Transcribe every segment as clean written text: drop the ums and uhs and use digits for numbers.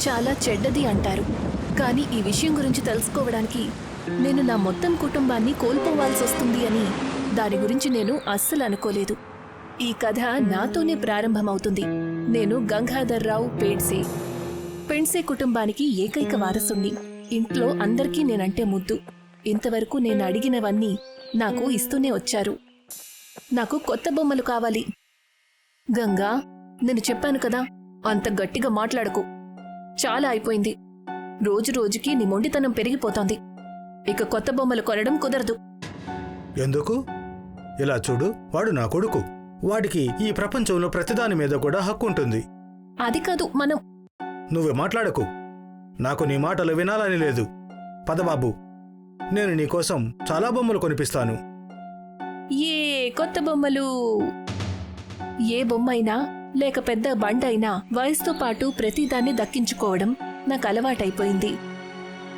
చాలా చెడ్డది అంటారు. కానీ ఈ విషయం గురించి తెలుసుకోవడానికి నేను నా మొత్తం కుటుంబాన్ని కోల్పోవాల్సి వస్తుంది అని దాని గురించి నేను అస్సలు అనుకోలేదు. ఈ కథ నాతోనే ప్రారంభమవుతుంది. నేను గంగాధర్రావు పెండ్సే కుటుంబానికి ఏకైక వారసుణ్ణి. ఇంట్లో అందరికీ నేనంటే ముద్దు. ఇంతవరకు నేను అడిగినవన్నీ నాకు ఇస్తూనే వచ్చారు. నాకు కొత్త బొమ్మలు కావాలి. గంగా, నేను చెప్పాను కదా, అంత గట్టిగా మాట్లాడకు. చాలా అయిపోయింది. రోజు రోజుకి నీ మొండితనం పెరిగిపోతోంది. ఇక కొత్త బొమ్మలు కొనడం కుదరదు. ఎందుకు? ఇలా చూడు, వాడు నా కొడుకు. వాడికి ఈ ప్రపంచంలో ప్రతిదాని మీద కూడా హక్కు ఉంటుంది. అది కాదు, మనం... నువ్వే మాట్లాడకు. నాకు నీ మాటలు వినాలని లేదు. పదబాబు, నేను నీకోసం చాలా బొమ్మలు కొనిపిస్తాను. ఏ కొత్త బొమ్మలు? ఏ బొమ్మైనా లేక పెద్ద బండైనా వయసుతో పాటు ప్రతిదాన్ని దక్కించుకోవడం నాకు అలవాటైపోయింది.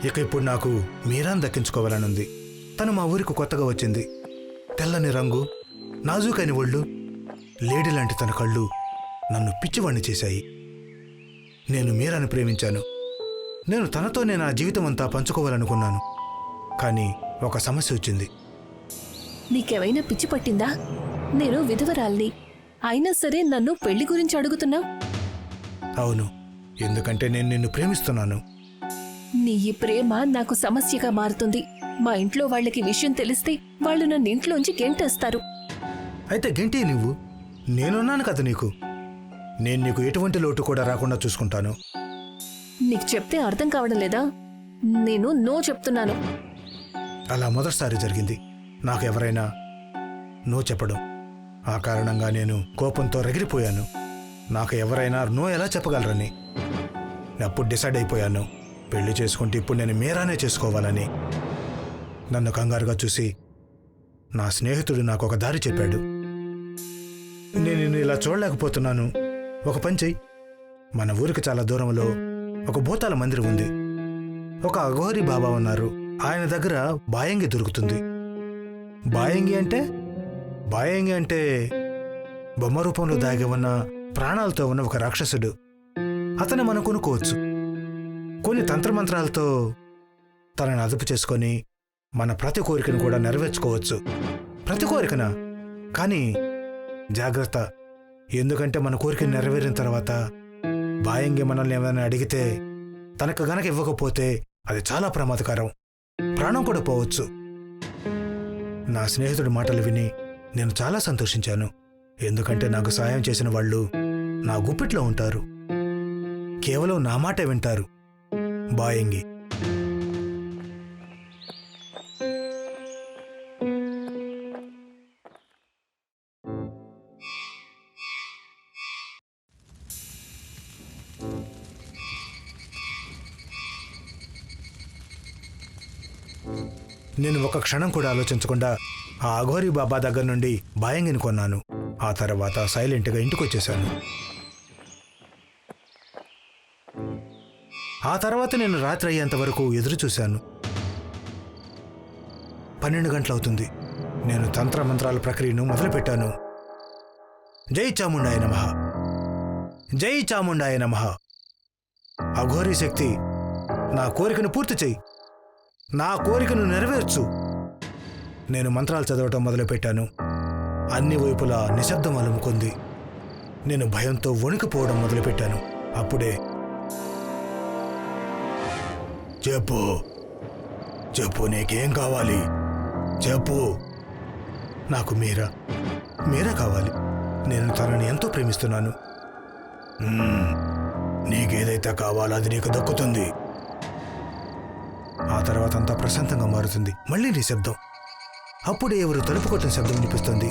ఇక ఇప్పుడు నాకు మీరాన్ దక్కించుకోవాలనుంది. తను మా ఊరికి కొత్తగా వచ్చింది. తెల్లని రంగు, నాజూకైన ఒళ్ళు, లేడీ లాంటి తన కళ్ళు నన్ను పిచ్చివాణ్ణి చేశాయి. నేను మీరాని ప్రేమించాను. నేను తనతోనే నా జీవితం అంతా పంచుకోవాలనుకున్నాను. కానీ ఒక సమస్య వచ్చింది. నీకేమైనా పిచ్చి పట్టిందా? నేను విధవరాల్ని. అయినా సరే నన్ను పెళ్లి గురించి అడుగుతున్నావు? అవును, ఎందుకంటే నేను నిన్ను ప్రేమిస్తున్నాను. నీ ఈ ప్రేమ నాకు సమస్యగా మారుతుంది. మా ఇంట్లో వాళ్ళకి విషయం తెలిస్తే వాళ్ళు నన్ను ఇంట్లోంచి గెంటేస్తారు. అయితే గెంటి నువ్వు. నేనున్నాను కదా నీకు. నేను నీకు ఎటువంటి లోటు కూడా రాకుండా చూసుకుంటాను. నీకు చెప్తే అర్థం కావడం లేదా? నేను నో చెప్తున్నాను. అలా మొదటిసారి జరిగింది నాకు ఎవరైనా నో చెప్పడం. ఆ కారణంగా నేను కోపంతో రగిలిపోయాను. నాకు ఎవరైనా నో ఎలా చెప్పగలరని. అప్పుడు డిసైడ్ అయిపోయాను, పెళ్లి చేసుకుంటే ఇప్పుడు నేను మీరానే చేసుకోవాలని. నన్ను కంగారుగా చూసి నా స్నేహితుడు నాకు ఒక దారి చెప్పాడు. నేను నిన్ను ఇలా చూడలేకపోతున్నాను. ఒక పని చెయ్యి. మన ఊరికి చాలా దూరంలో ఒక భూతాల మందిరం ఉంది. ఒక అఘోరి బాబా ఉన్నారు. ఆయన దగ్గర బాయంగి దొరుకుతుంది. బాయంగి అంటే బొమ్మ రూపంలో దాగి ఉన్న ప్రాణాలతో ఉన్న ఒక రాక్షసుడు. అతను మనం కొనుక్కోవచ్చు. కొన్ని తంత్రమంత్రాలతో తనని అదుపు చేసుకొని మన ప్రతి కోరికను కూడా నెరవేర్చుకోవచ్చు. ప్రతి కోరికన. కానీ జాగ్రత్త, ఎందుకంటే మన కోరికను నెరవేరిన తర్వాత బాయంగి మనల్ని ఏమైనా అడిగితే తనకు గనక ఇవ్వకపోతే అది చాలా ప్రమాదకరం. ప్రాణం కూడా పోవచ్చు. నా స్నేహితుడి మాటలు విని నేను చాలా సంతోషించాను. ఎందుకంటే నాకు సాయం చేసిన వాళ్ళు నా గుప్పిట్లో ఉంటారు. కేవలం నా మాటే వింటారు. బాయంగి. నేను ఒక క్షణం కూడా ఆలోచించకుండా ఆ అఘోరి బాబా దగ్గర నుండి బాయంగిని కొన్నాను. ఆ తర్వాత సైలెంట్గా ఇంటికొచ్చేశాను. ఆ తర్వాత నేను రాత్రి అయ్యేంత వరకు ఎదురు చూశాను. 12 గంటలవుతుంది. నేను తంత్రమంత్రాల ప్రక్రియను మొదలుపెట్టాను. జై చాముండాయ నమః, జై చాముండాయ నమః. అఘోరి శక్తి, నా కోరికను పూర్తి చెయ్యి, నా కోరికను నెరవేర్చు. నేను మంత్రాలు చదవటం మొదలుపెట్టాను. అన్ని వైపులా నిశ్శబ్దం అలుముకుంది. నేను భయంతో వణికిపోవడం మొదలుపెట్టాను. అప్పుడే చెప్పు చెప్పు నీకేం కావాలి? చెప్పు. నాకు మీరా కావాలి. నేను తనని ఎంతో ప్రేమిస్తున్నాను. నీకేదైతే కావాలో అది నీకు దక్కుతుంది. ఆ తర్వాత అంతా ప్రశాంతంగా మారుతుంది. మళ్ళీ నిశ్శబ్దం. అప్పుడే ఎవరు తలుపు కొట్టిన శబ్దం వినిపిస్తుంది.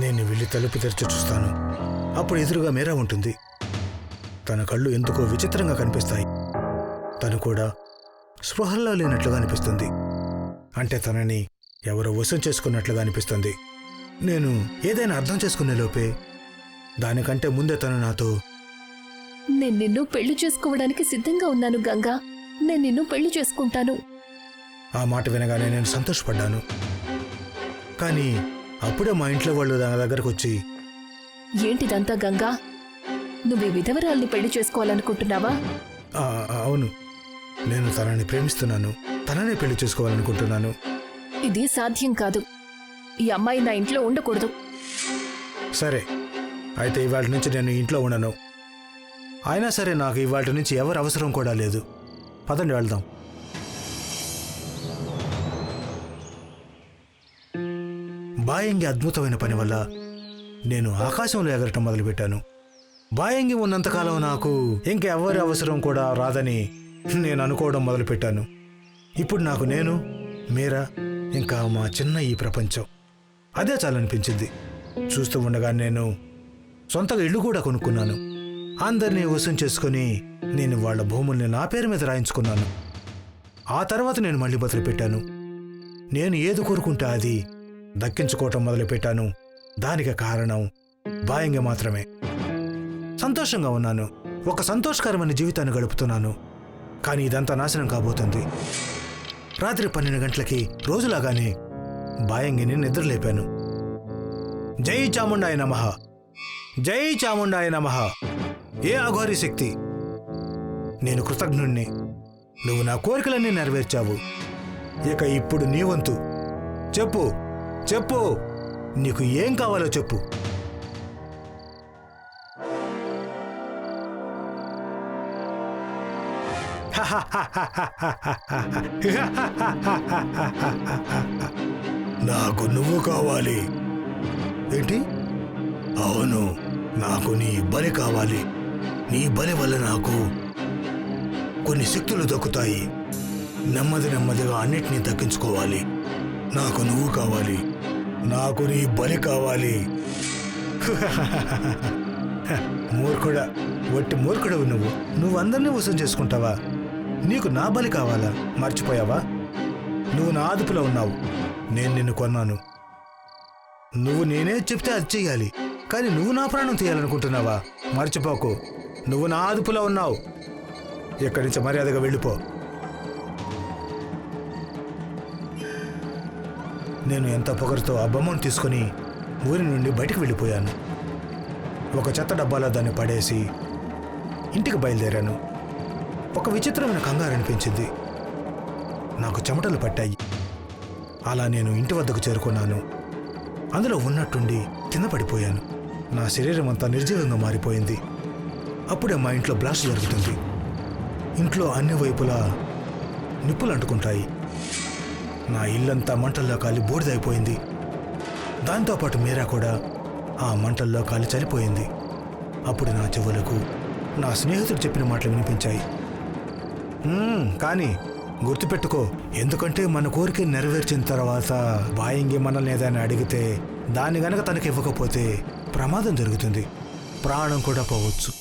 నేను వెళ్ళి తలుపు తెరిచి చూస్తాను. అప్పుడు ఎదురుగా మీరా ఉంటుంది. తన కళ్ళు ఎందుకో విచిత్రంగా కనిపిస్తాయి. తను కూడా స్పృహల్లో లేనట్లుగా అనిపిస్తుంది. అంటే తనని ఎవరో వశం చేసుకున్నట్లుగా అనిపిస్తుంది. నేను ఏదైనా అర్థం చేసుకునే లోపే దానికంటే ముందే తను నాతో, నేను నిన్ను పెళ్లి చేసుకోవడానికి సిద్ధంగా ఉన్నాను గంగా. నేను నిన్ను పెళ్లి చేసుకుంటాను. ఆ మాట వినగానే నేను సంతోషపడ్డాను. కానీ అప్పుడే మా ఇంట్లో వాళ్ళు నా దగ్గరకు వచ్చి, ఏంటిదంతా గంగా? నువ్వు ఈ విధవరాల్ని పెళ్లి చేసుకోవాలనుకుంటున్నావా? ఆ, అవును, నేను తనని ప్రేమిస్తున్నాను. తననే పెళ్లి చేసుకోవాలనుకుంటున్నాను. ఇది సాధ్యం కాదు. ఈ అమ్మాయి నా ఇంట్లో ఉండకూడదు. సరే, అయితే ఇవాళ నుంచి నేను ఇంట్లో ఉండను. అయినా సరే నాకు ఇవాళ నుంచి ఎవరి అవసరం కూడా లేదు. పదండి వెళ్దాం. బాయంగి అద్భుతమైన పని వల్ల నేను ఆకాశంలో ఎగరటం మొదలుపెట్టాను. బాయంగి ఉన్నంతకాలం నాకు ఇంకెవరి అవసరం కూడా రాదని నేను అనుకోవడం మొదలుపెట్టాను. ఇప్పుడు నాకు నేను, మీరా, ఇంకా మా చిన్న ఈ ప్రపంచం అదే చాలనిపించింది. చూస్తూ ఉండగా నేను సొంతగా ఇల్లు కూడా కొనుక్కున్నాను. అందరినీ వశం చేసుకుని నేను వాళ్ళ భూముల్ని నా పేరు మీద రాయించుకున్నాను. ఆ తర్వాత నేను మళ్ళీ మొదలుపెట్టాను. నేను ఏది కోరుకుంటే అది దక్కించుకోవటం మొదలుపెట్టాను. దానికి కారణం బాయంగి మాత్రమే. సంతోషంగా ఉన్నాను. ఒక సంతోషకరమైన జీవితాన్ని గడుపుతున్నాను. కానీ ఇదంతా నాశనం కాబోతుంది. రాత్రి 12 గంటలకి రోజులాగానే బాయంగిని నిద్రలేపాను. జై చాముండాయ నమః, జై చాముండాయ నమః. ఏ అఘోరి శక్తి, నేను కృతజ్ఞుణ్ణి. నువ్వు నా కోరికలన్నీ నెరవేర్చావు. ఇక ఇప్పుడు నీ వంతు. చెప్పు చెప్పు, నీకు ఏం కావాలో చెప్పు. నాకు నువ్వు కావాలి. ఏంటి? అవును, నాకు నీ బలి కావాలి. నీ బలి వల్ల నాకు కొన్ని శక్తులు దక్కుతాయి. నెమ్మది నెమ్మదిగా అన్నిటినీ దక్కించుకోవాలి. నాకు నువ్వు కావాలి. నాకు నీ బలి కావాలి. మూర్ఖుడా, ఒట్టి మూర్ఖుడవు నువ్వు. నువ్వు అందరినీ వశం చేసుకుంటావా? నీకు నా బలి కావాలా? మర్చిపోయావా? నువ్వు నా అదుపులో ఉన్నావు. నేను నిన్ను కొన్నాను. నువ్వు నేనే చెప్తే అది చెయ్యాలి. కానీ నువ్వు నా ప్రాణం తీయాలనుకుంటున్నావా? మర్చిపోకు, నువ్వు నా అదుపులో ఉన్నావు. ఇక్కడి నుంచి మర్యాదగా వెళ్ళిపో. నేను ఎంత పొగరుతో ఆ బొమ్మను తీసుకుని ఊరి నుండి బయటకు వెళ్ళిపోయాను. ఒక చెత్త డబ్బాలో దాన్ని పడేసి ఇంటికి బయలుదేరాను. ఒక విచిత్రమైన కంగారు అనిపించింది. నాకు చెమటలు పట్టాయి. అలా నేను ఇంటి వద్దకు చేరుకున్నాను. అందులో ఉన్నట్టుండి కింద పడిపోయాను. నా శరీరం అంతా నిర్జీవంగా మారిపోయింది. అప్పుడే మా ఇంట్లో బ్లాస్ట్ జరుగుతుంది. ఇంట్లో అన్ని వైపులా నిప్పులు అంటుకుంటాయి. నా ఇల్లంతా మంటల్లో కాలి బూడిదైపోయింది. దాంతోపాటు మీరా కూడా ఆ మంటల్లో కాలి చనిపోయింది. అప్పుడు నా చెవులకు నా స్నేహితుడు చెప్పిన మాటలు వినిపించాయి. కానీ గుర్తుపెట్టుకో, ఎందుకంటే మన కోరిక నెరవేర్చిన తర్వాత బాయంగి మనల్ని ఏదైనా అడిగితే దాన్ని గనక తనకి ఇవ్వకపోతే ప్రమాదం జరుగుతుంది. ప్రాణం కూడా పోవచ్చు.